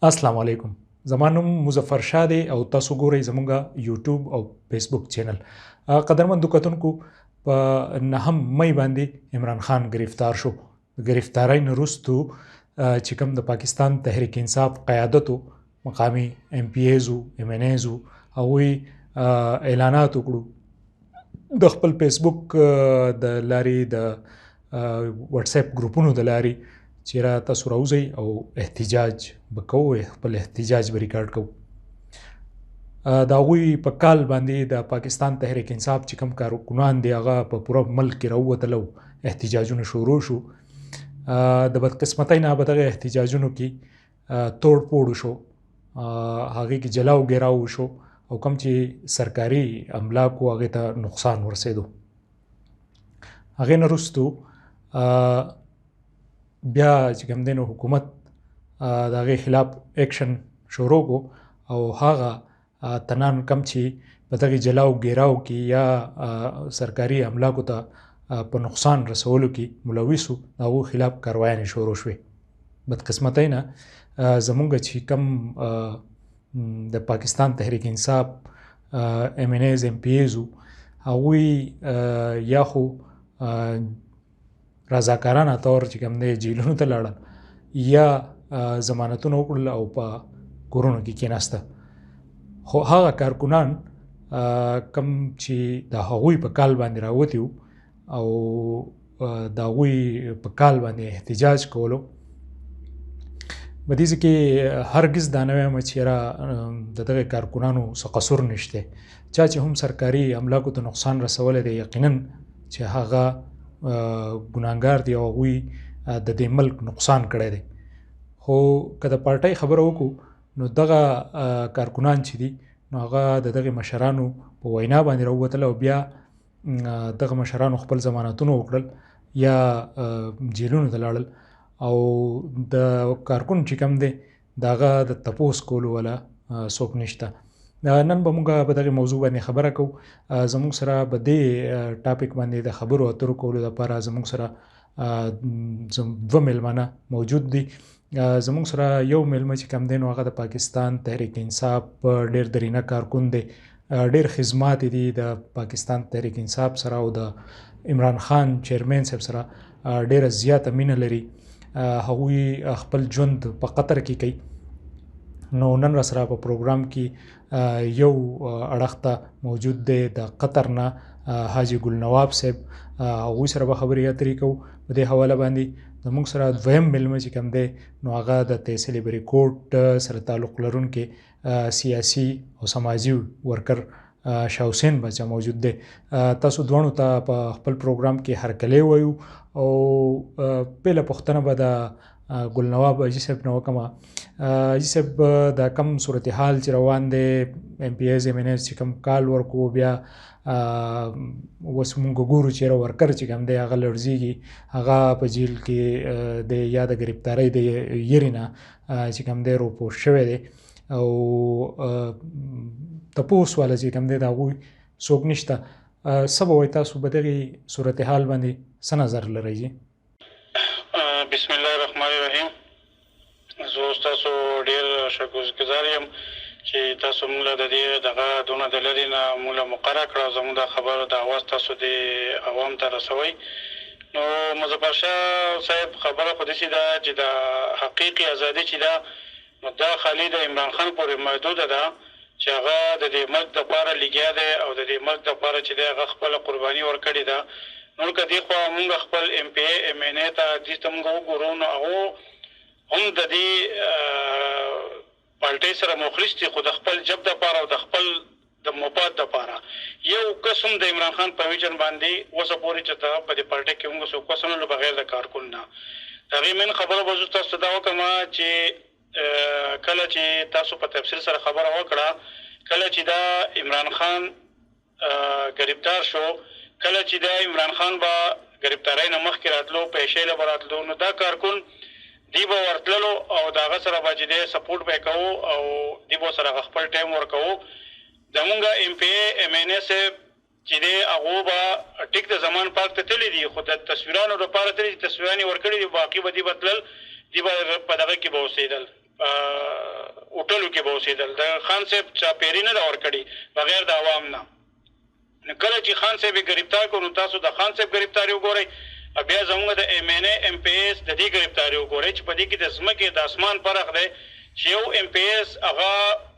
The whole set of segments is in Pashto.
السلام علیکم. زما نوم مظفر شاه دی او تاسو ګورئ زموږه یوټیوب او فیسبوک چینل. قدرمنو کتونکو، په 9 مئی باندې عمران خان گرفتار شو. د گرفتارۍ نه وروستو چې کوم د پاکستان تحریک انصاف قیادتو، مقامي ام پی ایزو، ام ان ایزو، هغوی اعلانات وکړو د خپل فیسبوک د لارې، د واتس اپ ګروپونو د لارې، چې را تاسو راوځئ او احتجاج به کوو، خپل احتجاج به ریکارډ کوو. د هغوی په کال باندې د پاکستان تحریک انصاف چې کوم کارکنان دی هغه په پوره ملک کې راووتل او احتجاجونه شروع شو. د بدقسمتۍ نه په دغه احتجاجونو کې توړ پوړ شو، هغې کې جلا او ګیراو وشو او کوم چې سرکاري املاکو هغې ته نقصان ورسېدو. هغې نه وروستو بیا چې کوم دی نو حکومت د هغې خلاف اکشن شروع کړو او هغه تنان کم چې په دغې جلا او ګیراو کې یا سرکاري املاکو ته په نقصان رسولو کې ملوث وو، د هغو خلاف کاروایانې شروع شوې. بدقسمتۍ نه زموږ چې کوم د پاکستان تحریک انصاف ام ان ایز، ام پی ایزو، هغوی یا خو رضاکارانه طور چې کوم دی جیلونو ته لاړل یا ضمانتونه وکړل او په کورونو کې کېناسته. خو هغه کارکنان کم چې د هغوی په کال باندې راوتي وو او د هغوی په کال باندې احتجاج کولو، په دې کې هرګز دا نه وایم چې یاره د دغه کارکنانو څه قصور نشته. چا چې هم سرکاري املاکو ته نقصان رسولی دی، یقینا چې هغه ګناهګار دی او هغوی د دې ملک نقصان کړی دی. خو که د پارټۍ خبره وکړو نو دغه کارکنان چې دي نو هغه د دغې مشرانو په وینا باندې راووتل او بیا دغه مشرانو خپل ضمانتونه وکړل یا جیلونو ته لاړل او د کارکون چې کوم دی د هغه د تپوس کولو والا څوک نشته. نن به موږ په دغې موضوع باندې خبره کوو. زموږ سره په دې ټاپک باندې د خبرو اترو کولو لپاره زموږ سره دوه میلمانه موجود دي. زموږ سره یو میلمه چې کوم دی نو هغه د پاکستان تحریک انصاف ډېر درینه کارکون دی، ډېر خدمات دي د پاکستان تحریک انصاف سره او د عمران خان چیرمین صاحب سره ډېره زیاته مینه لري. هغوی خپل ژوند په قطر کې کوي. نو نن را سره په پروګرام کې یو اړخ ته موجود دی د قطر نه حاجي ګل نواب صاحب، هغوی سره به خبرې اترې کوو په دې حواله باندې. زموږ سره دویم میلمه چې کوم دی نو هغه د تحصیل بریکوټ سره تعلق لرونکی سیاسي او سماجي ورکر شاه حسین بچا موجود دی. تاسو دواړو ته په خپل پروګرام کې هرکلی وایو او پیله پوښتنه به د ګل نواب حاجي صاحب نه وکړم. حاجي صاحب دا کم صورتحال چې روان دی، ام پی ایز، ام ان ایز چې کوم کال ورکو، بیا اوس موږ ګورو چې ورکر چې کوم دی هغه لړزیږي، هغه په جیل کې دی یا د ګرفتارۍ د یېرې نه چې کوم دی روپوش شوی دی او تپوس والا چې کوم دی د هغوی څوک نشته. څه به وایي تاسو په دغې صورتحال باندې څه نظر لرئ؟ بسم الله الرحمن الرحیم. زه تاسو ډېر شکرګزار یم چې تاسو موږ له د دې دغه دونه د لرې نه موږ له مقرره کړه او زموږ د خبرو د اواز تاسو د عوام ته رسوئ. نو مظفر شاه صاحب خبره خو داسې ده چې د حقیقي ازادي چې ده نو دا خالي د عمران خان پورې محدوده ده چې هغه د دې ملک دپاره لګیا دی او د دې ملک دپاره چې دی هغه خپله قرباني ورکړې ده. نو که دې خوا مونږ خپل ام پی ای، ام ان ای ته دې ته مونږ وګورو نو هغو هم د دې پالټۍ سره مخلص دي، خو د خپل جب دپاره او د خپل د مفاد دپاره. یو کس هم د عمران خان په ویژن باندې اوسه پورې چې ته په دې پالټۍ کې موږ څوک کس نه بغیر د کارکون نه. د هغې مین خبره به زه تاسو ته دا وکړم چې کله چې تاسو په تفصیل سره خبره وکړه، کله چې دا عمران خان گرفتار شو، کله چې دا عمران خان به گرفتارۍ نه مخکې راتلو، پیسې له به راتلو، نو دا کارکون دی به ورتللو او د هغه سره به چې دی سپورټ به یې کوو او دی به ورسره خپل ټایم ورکوو. زمونږ ام پی ای، ام ان ای صاحب چې دی هغو به ټیک د زمان پاک ته تللی دي، خو د تصویرانو لپاره تللی دي، تصویران یې ورکړي دي، باقي به دی به تلل، دی به په دغه کې به اوسېدل. هوټلو کې به اوسېدل. د خان صاحب چاپېري نه ده ورکړې بغیر د عوام نه. نو کله چې خان صاحب یې ګرفتار کړو نو تاسو د خان صاحب ګرفتاري وګورئ، بیا زموږ د ایم این ای ایم پی ایس د دې ګرفتاري وګورئ چې په دې کې د ځمکې د اسمان فرق دی چې یو ایم پی ایس هغه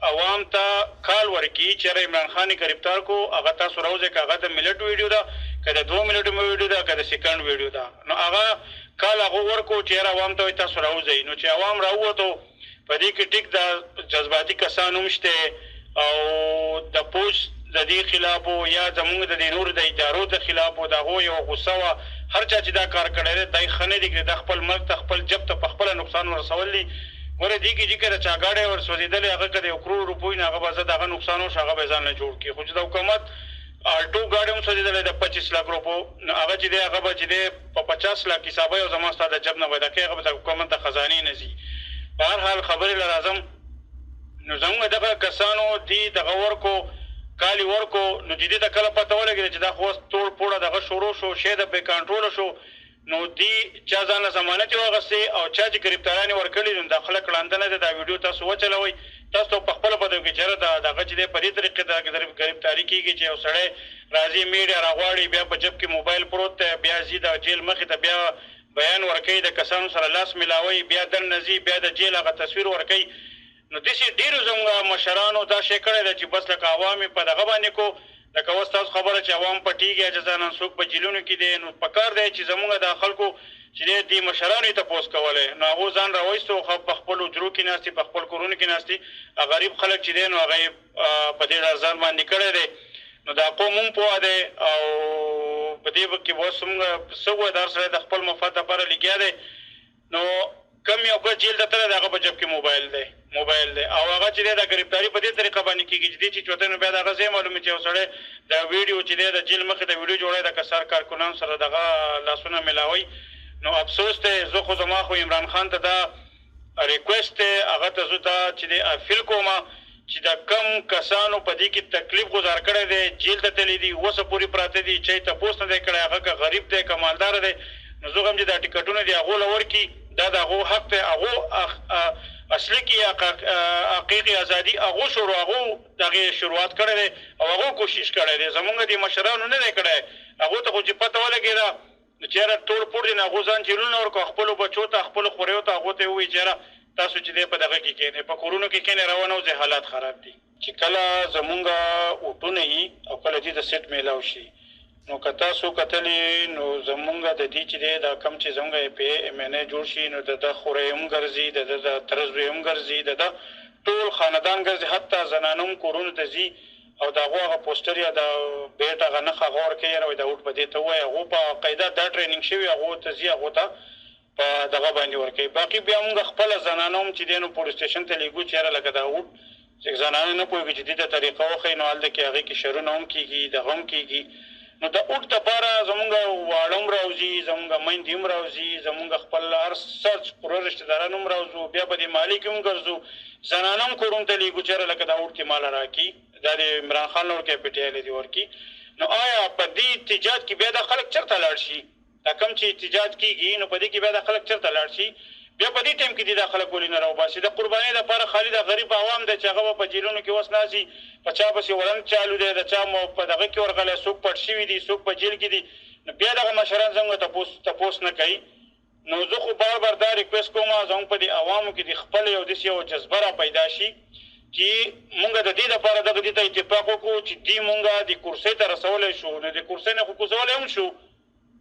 عوام ته کال ورکړي چې عمران خان یې ګرفتار کړو، هغه تاسو راوځئ که هغه د منټ ویډیو ده که د 2 منټو ویډیو ده که د سیکنډ ویډیو ده، نو هغه کال هغه ورکړو چې یاره عوام ته وایي تاسو راوځئ. نو چې عوام راووتو په دې کې ټیک د جذباتي کسان هم شته او د پوج د دې خلاف یا زموږ د دې نور د ادارو د خلاف د هغو یو غصه وه. هر چا چې دا کار کړی دی دی ښه نه دي کړي، د خپل ملک ته خپل جب ته په خپله نقصان ورسول دي. ګوره دې کې چې که د چا ګاډی ورسوځېدلی هغه که د 1 کروړ روپیو نه هغه به زه د هغه نقصان وشو هغه به یې ځان نه جوړ کړي، خو چې د حکومت الټو ګاډی هم سوځېدلی د 25 لک روپو نو هغه چې دی هغه به چې دی په 50 لک حسابه او زما ستا د جب نه پیدا کوي، هغه به د حکومت د خزانې نه ځي. په هر حال خبرې له راځم نو زموږ دغه کسانو دې دغه ورکو کالي ورکو نو چې دې ته کله پته ولګېده چې دا خو اوس توړ پوړه دغه شروع شو شی د بې کنټروله شو نو دې چا ځانله ضمانت یې واخیستې او چا چې ګرفتاران یې ورکړي نو دا خلک ړانده نه دی. دا ویډیو تاسو وچلوئ، تاسو ته په خپله پته وکړي چې یاره دغه چې دی په دې طریقې د ګرفتاري کېږي چې یو سړی راځي میډیا راغواړي بیا په جب کې موبایل پروت دی بیا ځي د جیل مخې ته بیا بیان ورکوي د کسانو سره لاس میلاوي بیا دننه ځي بیا د جیل هغه تصویر ورکوي. نو داسې ډېرو زموږ مشرانو دا شی کړی دی چې بس لکه عوام یې په دغه باندې کو لکه اوس تاسو خبره چې عوام پټېږي جزانن څوک په جیلونو کې دی نو پکار دی چې زموږ د خلکو چې دی دې مشرانو یې تپوس کولی نو هغو ځان راوایستو په خپلو حجرو کې ناستي په خپل کورونو کې ناستي غریب خلک چې دی نو هغه یې په دې ځان باندې کړی دی. نو دا قوم هم پوه دی او په دې کې به اوس موږ څه ووایو دا هر سړی د خپل مفاد لپاره لګیا دی. نو کم یو کس جیل ته تللی دی هغه په جب کې موبایل دی او هغه چې دی د ګرفتاري په دې طریقه باندې کېږي چې دې چې چوتۍ نو بیا د هغه ځای معلومي چې یو سړی د ویډیو چې دی د جیل مخې د ویډیو جوړی د کسار کارکنانو سره دغه لاسونه میلاوي. نو افسوس دی زه خو زما خو عمران خان ته دا ریکویسټ دی هغه ته زه دا چې دی اپیل کوم چې د کم کسانو په دې کې تکلیف گزار کړی دی جیل ته تللی دي اوسه پورې پراته دي چا یې تپوس نه دی کړی هغه که غریب دی که مالداره دی نو زه غواړم چې دا ټکټونه دي هغو له ورکړي دا د هغو حق دی هغو اصلي کې حقیقي ازادي هغو دغې شروعات کړی دی او هغو کوشش کړی دی زمونږ دې مشرانو نه دی کړی هغو ته خو چې پته ولګېده نو چې یاره ټول پور دي نو هغو ځان جیلونه ورکړو خپلو بچو ته خپلو خوریو ته هغو ته یې ووایي چې یاره تاسو چې دی په دغه کې کښېنئ په کورونو کې کښېنئ روانه وځئ حالات خراب دي. چې کله زمونږ اوټونه وي او کله چې د سیټ میلاو شي نو که تاسو کتلي نو زمونږ د دې چې دی دا کم چې زمونږ ایم پی ای ایم این ای جوړ شي نو د ده خوری هم ګرځي د ده تره زوی هم ګرځي د ده ټول خاندان ګرځي حتی زنانه هم کورونو ته ځي او د هغو هغه پوسټر یا د بیټ هغه نښه هغه ورکوي یاره وایي دا اوټ به دې ته ووایي هغو په قاعده دا ټریننګ شوي هغو ته ځي هغو ته په دغه باندې ورکوي. باقي بیا موږ خپله زنانه هم چې دی نو پولیس سټیشن ته لیږو چې یاره لکه دا اوټ چې زنانه نه پوهېږي چې دې ته طریقه وښیي نو هلته کې هغې کې شرونه هم کېږي دغه هم کېږي. نو د اوټ دپاره زمونږ واړه هم راوځي زمونږ میندې هم راوځي زمونږ خپل هر څه پوره رشتهداران هم راوځو بیا په دې مالي کې هم ګرځو زنانه هم کورونو ته لیږو چې یاره لکه دا اوټ کې ماله راکړي دا د عمران خان نه ورکوي پی ټي آی له دې ورکړي. نو آیا په دې احتجاج کې بیا دا خلک چېرته لاړ شي دا کم چې احتجاج کېږي نو په دې کې بیا دا خلک چېرته لاړ شي بیا په دې ټایم کې دي دا خلک ولې نه راوباسي د قربانۍ دپاره خالي د غریب عوام دی چې هغه به په جیلونو کې اوس ناستي په چا پسې وړند چالو دی د چا مو په دغه کې ورغلی څوک پټ شوي دي څوک په جیل کې دي نو بیا دغه مشران زموږ تپوس نه کوي. نو زه خو بار بار دا ریکویسټ کوم زموږ په دې عوامو کې د خپل یو داسې یو جذبه را پیدا شي چې مونږ د دې دپاره دغه دې ته اتفاق وکړو چې دې مونږ د کرسۍ ته رسولی شو نو د کرسۍ نه خو کوزولی هم شو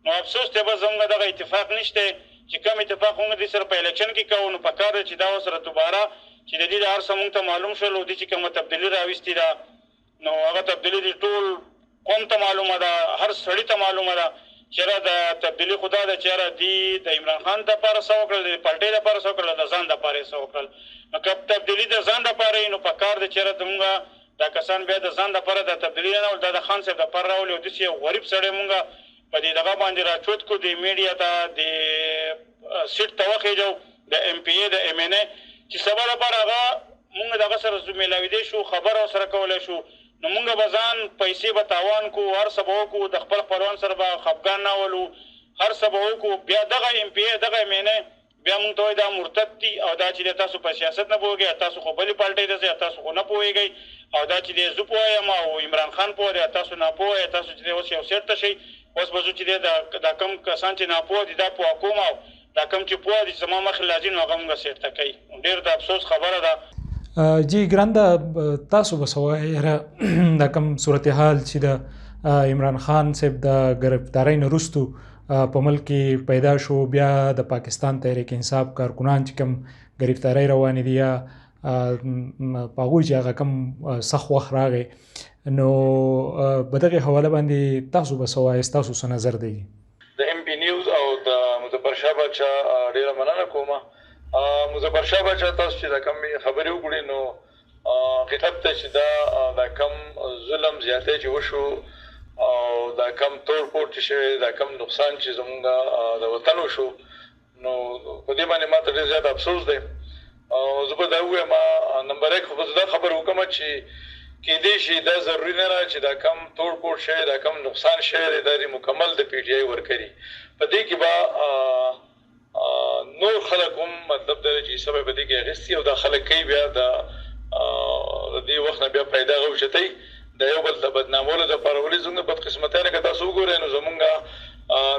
نو افسوس دی بس زموږ دغه اتفاق نشته چې کوم اتفاق موږ دې سره په الیکشن کې کوو نو پکار دی چې دا ورسره دوباره چې د دې د هر څه موږ ته معلوم شول او دې چې کومه تبدیلي راوستې ده نو هغه تبدیلي د ټول قوم ته معلومه ده هر سړي ته معلومه ده چې یاره د تبدیلي خو دا ده چې یاره دې د عمران خان دپاره څه وکړل د پارټۍ دپاره څه وکړل د ځان دپاره یې څه وکړل نو که تبدیلي د ځان دپاره وي نو پکار دی چې یاره زموږ دا کسان بیا د ځان دپاره د تبدیلي نه راولي دا د خان صاحب دپاره راولي او داسې یو غریب سړی مونږ په دې دغه باندې راچوت کړو د میډیا ته د سیټ ته وخېږو د ایم پی ای د ایم این ای چې سبا لپاره هغه مونږ دغه سره میلاویدی شو خبره ورسره کولی شو نو مونږ به ځان پیسې به تاوان کړو هر څه به وکړو د خپل خپلوان سره به خفګان نه ولو هر څه به وکړو بیا دغه ایم پی ای دغه ایم این ای بیا موږ ته وایي دا مرتد دي او دا چې تاسو په سیاست نه پوهېږئ، تاسو خو بلې پارټۍ ته ځئ، تاسو خو نه پوهېږئ، او دا چې دی زه پوه یم او عمران خان پوه دی، تاسو ناپوه یې، تاسو چې دی اوس یو سیټ ته شئ. اوس به زه چې دی دا کم کسان چې ناپوه دي دا پوه کوم، او دا کم چې پوه دي چې زما مخې راځي نو هغه موږ سیټ ته کوي. ډېر د افسوس خبره ده. جی ګرانده، تاسو به څه وایئ دا کوم صورتحال چې د عمران خان صاحب د ګرفتارۍ نه وروستو په ملک کې پیدا شو، بیا د پاکستان تحریک انصاف کارکنان چې کوم ګرفتارۍ روانې دي یا په هغوی چې هغه کوم سخت وخت راغی، نو په دغې حواله باندې تاسو به څه وایئ؟ ستاسو څه نظر دی؟ د ایم پی نیوز او د مظفر شاه باچا ډېره مننه کومه. مظفر شاه باچا تاسو چې دا کوم خبرې وکړې نو حقیقت ته چې دا کم ظلم زیاتی چې وشو او دا کم توړ پوټ چې شوی، دا کم نقصان چې زمونږ د وطن وشو، نو په دې باندې ما ته ډېر زیات افسوس دی. او زه به دا ووایم نمبر 1 خو به زه دا خبره وکړم چې کېدای شي دا ضروري نه ده چې دا کم توړ پوټ شوی، دا کم نقصان شوی دی، دا مکمل د پی ټي آی ورکړي. په دې کې به نور خلک هم مطلب دا چې حصه به په دې کې اخیستي او دا خلک کوي بیا د دې وخت نه بیا پیدا غوښتئ د یو بل د بدنامولو دپاره. ولې زموږ بدقسمتیانه که تاسو وګورئ نو زمونږ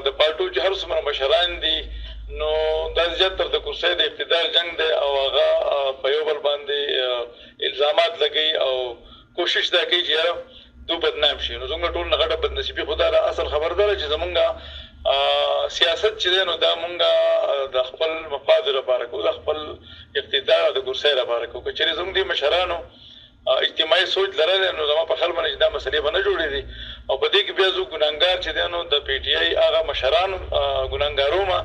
د پارټو چې هر څومره مشران دي نو دا زیاتره د کرسۍ د ابتدار جنګ دی او هغه په یو بل باندې الزامات لګوي او کوشش دا کوي چې یاره دو بدنام شي. نو زموږ ټول نه غټه بدنصیبي خو دا اصل خبر ده چې زمونږ سیاست چې دی نو دا مونږ د خپل مفاد لپاره کوو، د خپل اقتدار او د کرسۍ لپاره کوو. که چېرې زموږ دې مشرانو اجتماعي سوچ لرلی نو زما په خیال باندې چې دا مسلې به نه جوړېدې. او په دې کې بیا زه ګناهګار چې دی نو د پی ټي آی هغه مشرانو ګناهګارومه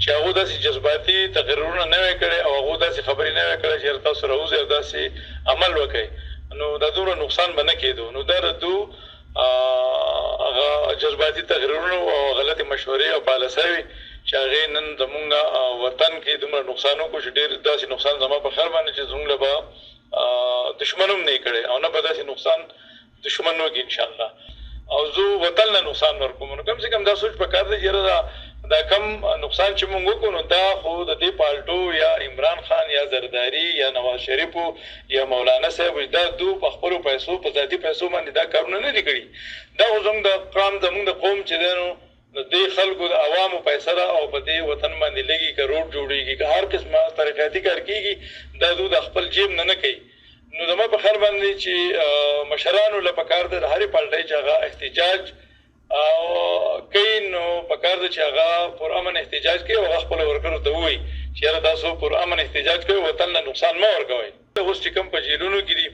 چې هغو داسې جذباتي تقریرونه نه وی کړی او هغو داسې خبرې نه وی کړی چې یاره تاسو راوځئ او داسې عمل وکړئ، نو دا دومره نقصان به نه کېدو. نو دا د دو هغه جذباتي تقریرونه او غلطې مشورې او پالیسۍ چې هغې نن زمونږ وطن کې دومره نقصان وکړو چې ډېر داسې نقصان زما په خیال باندې چې زمونږ له به دشمن هم نه یې کړی او نه به داسې نقصان دشمن وکړي انشاءالله. او زه وطن له نقصان ورکوم. نو کم سے کم دا سوچ پکار دی چې دا کم نقصان چې مونږ وکړو نو دا خو د دې پالټو یا عمران خان یا زرداری یا نواز شریفو یا مولانا صاحب دا دو په خپلو پیسو په ذاتي پیسو باندې دا کارونه نه دي کړي. دا خو زموږ د زموږ د قوم چې دی نو د دې خلکو د عوامو پیسه ده او په دې وطن باندې لګي که روډ جوړېږي که هر قسمه ترقیاتي کار کېږي دا دو د خپل جیب نه کوي. نو زما په خیال باندې چې مشرانو له پکار ده د هرې پالټۍ چې هغه احتجاج کوي نو پکار ده چې هغه پرامن احتجاج کوي او هغه خپلو ورکرو ته ووایي چې یاره تاسو پرامن احتجاج کوئ، وطن له نقصان مه ورکوئ. اوس چې کوم په جیلونو کې دي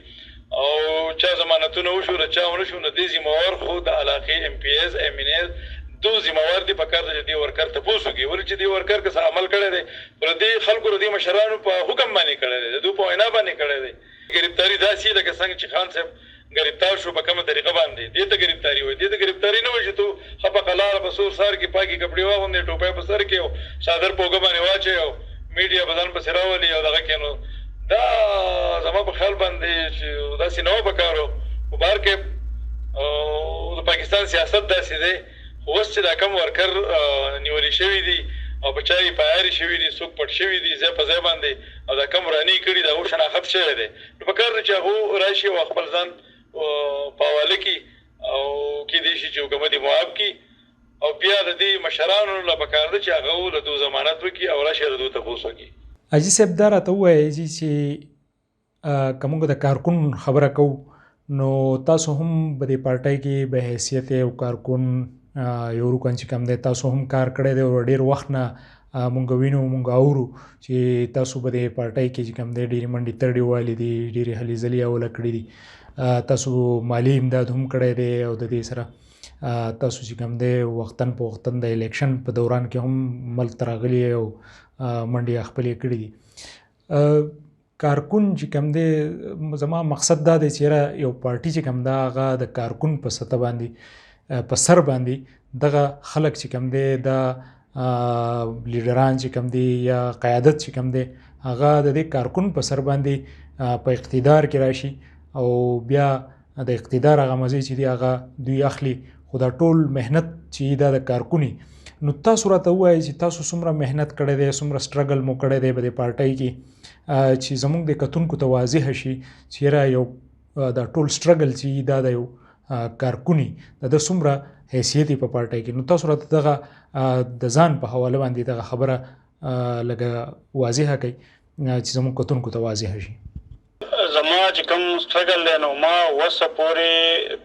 او چا ضمانتونه وشو د چا ونه شو نو دې ذمهوار خو د علاقې ایم پي ایز امینیز دو ذمهوار دي پکار ده چې دې ورکر تپوس وکړي. ولې چې دې ورکر که څه عمل کړی دی پر دې خلکو د دې مشرانو په حکم باندې کړی دی، د دوی په وینا باندې کړی دی. ګرفتاري داسې لکه څنګه چې خان صاحب ګرفتار شو په کومه طریقه باندې دې ته ګرفتاري وایي. دې ته ګرفتاري نه وایي چې تو ښه په قلاره په سور سار کې پاکې کپړې واغوندې، ټوپۍ په سر کې او څادر په اوږه باندې واچوې او میډیا به ځان پسې راولي او دغه کې. نو دا زما په خیال باندې چې داسې نه وه پکار و. خو بهر کې د پاکستان سیاست داسې دی. خو اوس چې دا کم ورکر نیولي شوي دي او په چا یې پایاري شوي دي، څوک پټ شوي دي ځای په ځای باندې او دا کم راني کړي د هغو شناخت شوی دی. نو پکار دی چې هغو راشي او خپل ځان په حواله کړي او کېدای شي چې حکومت یې معاف کړي او بیا د دې مشرانو له پکار ده چې هغه له دو ضمانت وکړي او راشي د دو تپوس وکړي. حاجي صاحب دا راته ووایئ چې که موږ د کارکون خبره کوو نو تاسو هم په دې پارټۍ کې به حیثیت یو کارکون یو رکن چې کوم دی تاسو هم کار کړی دی او ډېر وخت نه مونږ وینو مونږ اورو چې تاسو په دې پارټۍ کې چې کوم دی ډېرې منډې ترډې والې دي، ډېرې هلې ځلې اوله کړي دي، تاسو مالي امداد هم کړی دی او د دې سره تاسو چې کوم دی وختن په وختن د الیکشن په دوران کې هم ملک ته راغلي او منډې خپلې کړي دي. کارکون چې کوم دی زما مقصد دا دی چې یو پارټي چې کوم دا هغه د کارکون په سطح باندې په سر باندې دغه خلک چې کوم دی دا لیډران چې کوم دی یا قیادت چې کوم دی هغه د دې کارکون په سر باندې په اقتدار کې راشي او بیا د اقتدار هغه مزې چې دی هغه دوی اخلي. خو دا ټول محنت چې دا د کارکونی نو تاسو راته ووایئ چې تاسو څومره محنت کړی دی، څومره سټرګل مو کړی دی په دې پارټۍ کې، چې زموږ د کتونکو ته واضحه شي چې یاره یو دا ټول سټرګل چې دا د یو کارکونی د څومره حیثیت په پارټۍ کې. نو تاسو راته دغه د ځان په حواله باندې دغه خبره لږه واضحه کړئ چې زموږ کتونکو ته واضحه شي. زما چې کوم سټرګل دی نو ما اوسه پورې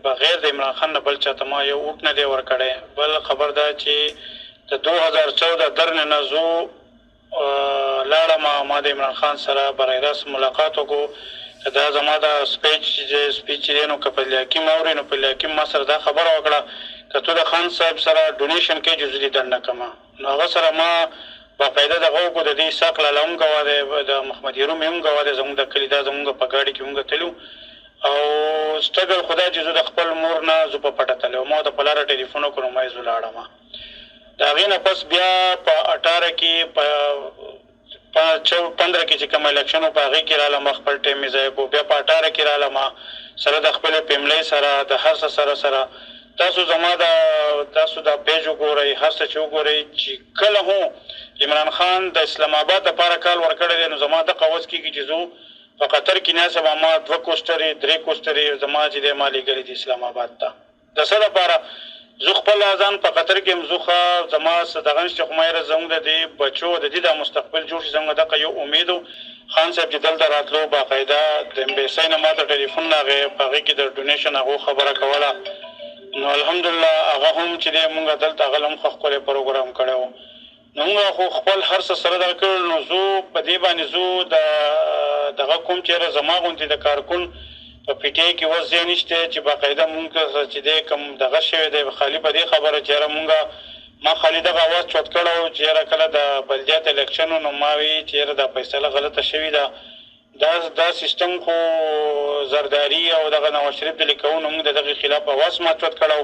بغیر د عمران خان نه بل چاته ما یو اوټ نه دی ورکړی. بل خبر دا چې د 2014 درنه نه زه لاړم، ما د عمران خان سره برای راست ملاقات وکړو. دا زما د سپیچ دی نو که په لیاکیم اوري نو په لیاکیم ما سره دا خبره وکړه که تو د خان صاحب سره ډونیشن کې جزو دي دنده کما. نو هغه سره ما باقاعده دغه وکړو، د دې اسحاق لاله هم ګواه دی، د محمد یروم هم ګواه دی، زموږ د کلي دا زموږ په ګاډي کې موږ تلو او سټرګل خدا چې زه د خپل مور نه زه په پټه تللی ما ته په لاره ټلیفون وکړو ما یې زه لاړم. د هغې نه پس بیا په 18 کې په 15 کې چې کوم الیکشن و په هغې کې رالم، خپل ټایم مې ضایع کړو. بیا په 18 کې رالم سره د خپلې فیملۍ سره د هر څه سره تاسو زما تاسو دا پیج وګورئ، هر څه چې وګورئ چې کله هم عمران خان د اسلام آباد لپاره کال ورکړی دی نو زما دغه وس کېږي چې زه په قطر کې ناست یم، ما 2 کوسټرې 3 کوسټرې زما چې دی ما لېږلي دي اسلام آباد ته. د څه لپاره زه خپل ځان په قطر کې یم، زه زما څه دغه نشته، خو ما یاره زموږ د دې بچو د دې د مستقبل جوړ شي، زموږ دغه یو امید و. خان صاحب چې دلته راتلو باقاعده د امبیسۍ نه ما ته ټلیفون راغی، په هغې کې د ډونیشن هغو خبره کوله. نو الحمدلله هغه هم چې دی مونږ دلته هغه هم ښه ښکلی پروګرام کړی و. نو مونږ خو خپل هر څه سره دغه کړل. نو زه په دې باندې زه دغه کوم چېرې زما غوندې د کارکون په پی ټي آی کې وس ځای نشته چې باقاعده مونږ چې دی کوم دغه شوی دی خالي په دې خبره چې یاره مونږ ما خالي دغه اواز چوت کړی و چې یاره کله د بلدیات الیکشن و نو ما وی چې یاره دا فیصله غلطه شوې ده، دا سیستم خو زرداری او دغه نواز شریف د لیکو نو موږ د دغې خلاف اواز ما چوت کړی.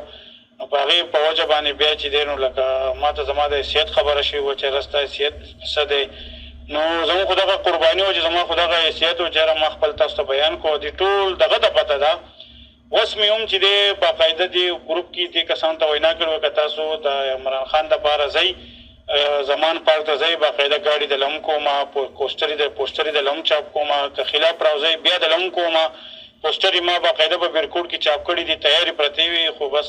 نو په هغې په وجه باندې بیا چې دی نو لکه ما ته زما د حیثیت خبره شوې وه چې رسته حیثیت څه دی. نو زموږ خو دغه قرباني وه چې زما خو دغه حیثیت و چې یاره ما خپل تاسو ته بیان کړو. د ټول دغه ته پته ده اوس مې هم چې دی باقاعده دې ګروپ کې دې کسانو ته وینا کړې وه که تاسو د عمران خان دپاره ځئ زمان پارک ته ځئ باقاعده ګاډي د لم کومه، پوسټرې د لم چاپ کومه، که خلاف راوځئ بیا د لم کومه. پوسټرې ما باقاعده په بیرکوټ کې چاپ کړي دي، تیارې پرتې وي، خو بس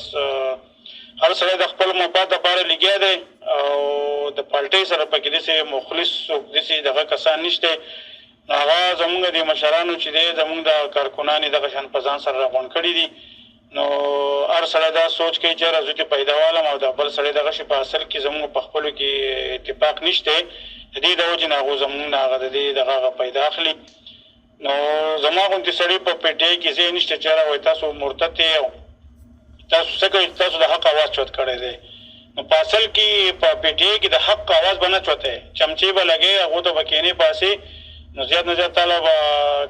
هر سړی د خپل مفاد دپاره لګیا دی او د پالټۍ سره پکې داسې مخلص څوک داسې دغه کسان نشته. نو هغه زموږ د مشرانو چې دی زموږ د کارکنان یې دغه شان په ځان سره راغونډ کړي دي. نو هر سړی دا سوچ کوي چې یاره زه دې پیدا والم او دا بل سړی دغه شي په اصل کې زموږ په خپلو کې اتفاق نشته، د دې د وجې نه هغو زموږ نه هغه د دې دغه پیدا اخلي. نو زما غوندې سړي په پی ټي آی کې ځای نشته چې یاره وایي تاسو مرتد دی او تاسو څه کوئ، تاسو د حق اواز چوت کړی دی. نو په اصل کې په پی ټي آی کې د حق اواز به نه چوتی، چمچې به لګوي هغو ته به کښېنې باسې. نو زیات نه زیات تاله به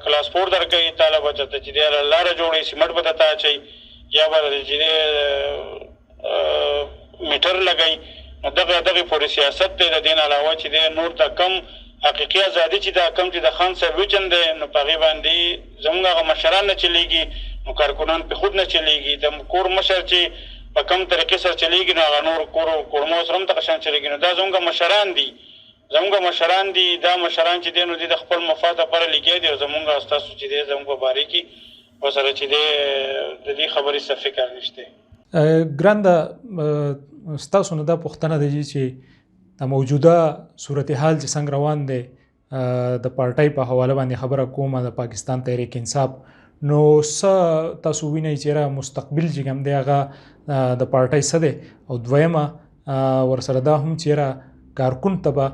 کلاس 4 درکوي، تاله به درته چې دی لاره جوړوي، سیمټ به درته اچوي یا به چې دی میټر لګوي. نو دغې پورې سیاست دی. د دې نه علاوه چې دی نور د کم حقیقي ازادي چې دا کم چې د خان صاحب ویژن دی نو په هغې باندې زموږ هغه مشران نه چلېږي، نو کارکنان په خود نه چلېږي. د کور مشر چې په کم طریقې سره چلېږي نو هغه نور کورمو سره هم دغه شان چلېږي. نو دا زموږ مشران دي، دا مشران چې دی نو د خپل مفاد لپاره لګیا دي او زموږ ستاسو چې دی زموږ په باره کې ورسره چې دی د دې خبرې څه فکر نشته. ګرانده ستاسو نه دا پوښتنه ده چې د موجوده صورتحال چې څنګه روان دی د پارټۍ په حواله باندې خبره کومه د پاکستان تحریک انصاف، نو څه تاسو وینئ چې یاره مستقبل چې کوم دی هغه د پارټۍ څه دی، او دویمه ورسره دا هم چې یاره کارکون ته به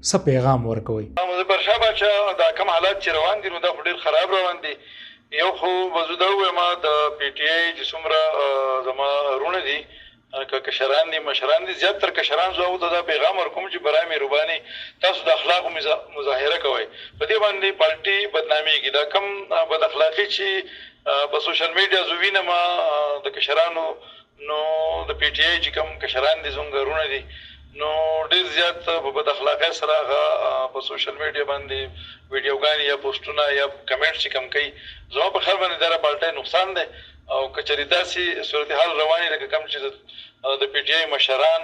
څه پیغام ورکوئ؟ مظفرشاه باچا دا کوم حالات چې روان دي نو دا خو ډېر خراب روان دي. یو خو به زه دا ووایم د پی ټي آی چې څومره زما وروڼه دي که کشران دي مشران دي زیاتر کشران زه هغو ته دا پیغام ورکوم چې برای مهرباني تاسو د اخلاقو مظاهره کوئ، په دې باندې پارټي بدنامېږي. دا کم بد اخلاقي چې په سوشل میډیا زه وینم د کشرانو، نو د پی ټي آی چې کوم کشران دي زموږ وروڼه دي نو ډېر زیات په بد اخلاقۍ سره هغه په سوشل میډیا باندې ویډیوګانې یا پوسټونه یا کمنټ چې کوم کوي، زما په خیال باندې دا پالټۍ نقصان دی. او که چېرې داسې صورتحال روانې لکه کوم چې د پی ټي آی مشران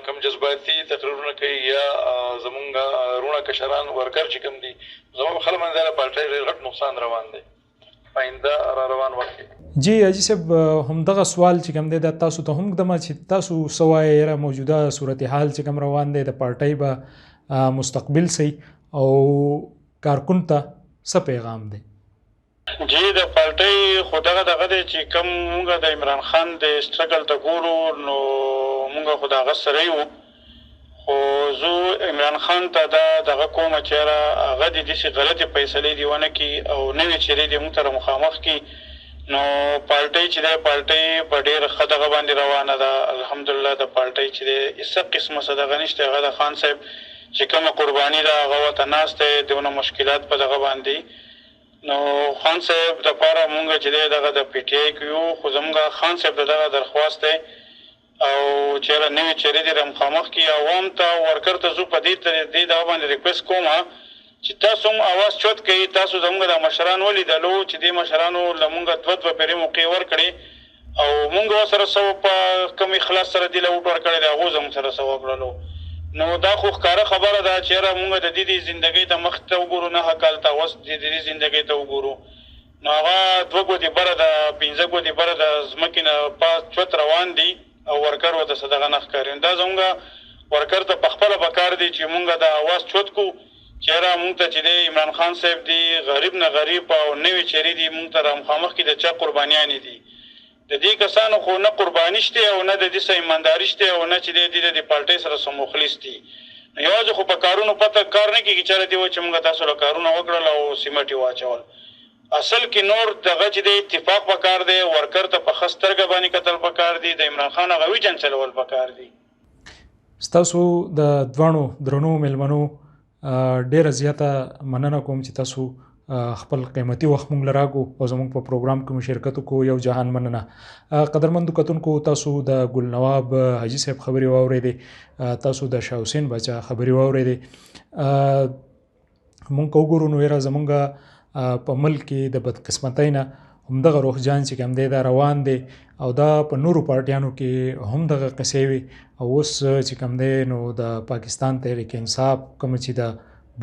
کم جذباتي تقریرونه کوي یا زمونږ رونه کشران ورکر چې کوم دي زموږ خلک باندې د پارټۍ ډېر غټ نقصان روان دی آینده را روان وخت جی حاجي صاحب همدغه سوال چې کوم دی دا تاسو ته هم ږدمه چې تاسو څه وایئ یاره موجوده صورتحال چې کوم روان دی د پارټۍ به مستقبل سي او کارکون ته څه پیغام دی؟ جی د پارټۍ خو دغه دی چې کوم مونږ د عمران خان د سټرګل ته ګورو نو مونږ خو د هغه سره یو خو زه عمران خان ته دا دغه کومه چې یاره هغه د داسې غلطې فیصلې دې ونه کړي او نوې چیرې دې مونږ سره مخامخ کړي نو پارټۍ چې دی پارټۍ په ډېر ښه دغه باندې روانه ده الحمدلله د پارټۍ چې دی هېڅ قسمه څه دغه نشته هغه د خان صاحب چې کومه قرباني ده هغه ورته ناست دی دونه مشکلات په دغه باندې نو خان صاحب دپاره مونږ چې دی دغه د پی ټي آی کې یو خو زمونږ خان صاحب ته دغه درخواست دی او چېرې نوې چیرې دې مخامخ کړي عوام ته ورکر ته زه په دې دغه باندې ریکویسټ کوم چې تاسو هم اواز چوت کوئ تاسو زموږ د مشران ولیدلو چې دې مشرانو له مونږ دوه پېرې موقع ورکړې او مونږ ورسره څه په کوم اخلاص سره دې له ووټ ورکړی دی هغو زموږ سره څه وکړلو نو دا خو ښکاره خبره ده چې یاره مونږ د دې زندګۍ ته مخ ته وګورو 9 کال ته اوس د دې زندګۍ ته وګورو نو هغه 2 ګوتې بره د 15 ګوتې بره د ځمکې نه پاس چوت روان دي او ورکر ورته څه دغه نه ښکاري دا زموږ ورکر ته پخپله پکار دی چې مونږ د اواز چوت کو چې یاره مونږ ته چې دی عمران خان صاحب دی غریب نه غریب او نوې چیرې دي مونږ ته رامخامخ کړي د چا قربانیانې دي د دې کسانو خو نه قرباني شته او نه د دې څه ایمانداري شته او نه چې دی د پارټۍ سره څه مخلص دي نو یوازې خو په کارونو پته کار نه کېږي چېرې دی وایي چې مونږ تاسو له کارونه وکړل او سیمټ یې واچول اصل کې نور دغه چې دی اتفاق پکار دی ورکر ته په ښه سترګه باندې کتل پکار دی د عمران خان هغه ویجن چلول پکار دی ستاسو د دواړو درنو میلمنو ډیره زیاته مننه کوم چې تاسو خپل قیمتي وخت مونږ له راکړو او زموږ په پروګرام کې مو شرکت وکړو یو جهان مننه قدرمندو کتونکو تاسو د ګل نواب حاجي صاحب خبرې واورېدې تاسو د شاه حسین باچا خبرې واورېدې مونږ که وګورو نو یاره زمونږ په ملک کې د بدقسمتۍ نه همدغه روحجان چې کوم دی دا روان دی او دا په نورو پارټیانو کې هم دغه قصې وي او اوس چې کوم دی نو د پاکستان تحریک انصاف کومه چې د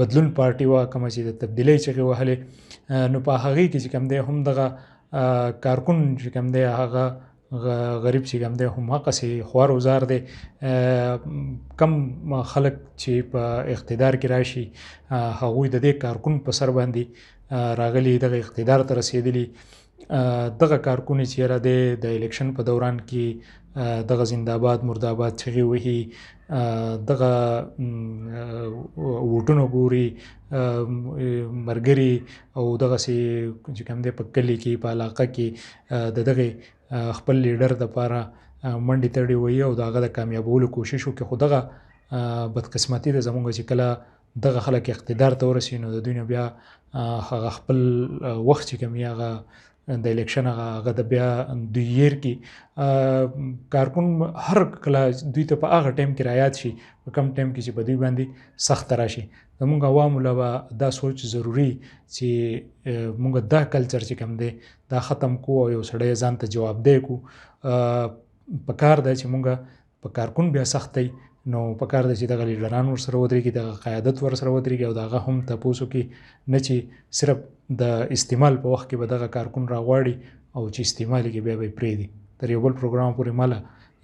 بدلون پارټي وه کومه چې د تبدیلۍ چغې وهلې نو په هغې کې چې کوم دی هم دغه کارکون چې کوم دی هغه غریب چې کوم دی هم هغسې خوار وزار دی کم خلک چې په اقتدار کې راشي هغوی د دې کارکون په سر باندې راغلي دغه اقتدار ته رسېدلي دغه کارکونې چې یاره دی د الیکشن په دوران کې دغه زنده‌باد مرده‌باد چغې وهي دغه ووټونه ګوري ملګري او دغسې چې کوم دی په کلي کې په علاقه کې د دغې خپل لیډر دپاره منډې تړې وهي او د هغه د کامیابولو کوشش وکړي خو دغه بدقسمتي ده زموږ چې کله دغه خلک اقتدار ته ورسي نو د دوی نه بیا هغه خپل وخت چې کوم هغه د الیکشن هغه د بیا دوی ير کې کارکون هر کله دوی ته په هغه ټایم کې رایاد شي په کم ټایم کې چې په دوی باندې سخت راشي زموږ عوامو له دا سوچ ضروري چې موږ دا کلچر چې کوم دی دا ختم کو او یو سړی ځان ته جوابدeh کو پکار دی چې موږ په کارکون بیا سختۍ نو پکار دی چې دغه لیډران ورسره ودرېږي دغه قیادت ورسره ودرېږي او د هغه هم تپوس وکړي نه چې صرف د استعمال په وخت کې به دغه کارکون راغواړي او چې استعمال کې بیا به یې پرېږدي تر یو بل پروګرام پورې ماله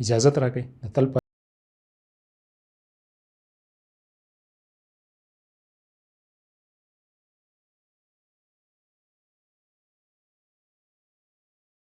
اجازت راکړئ د تل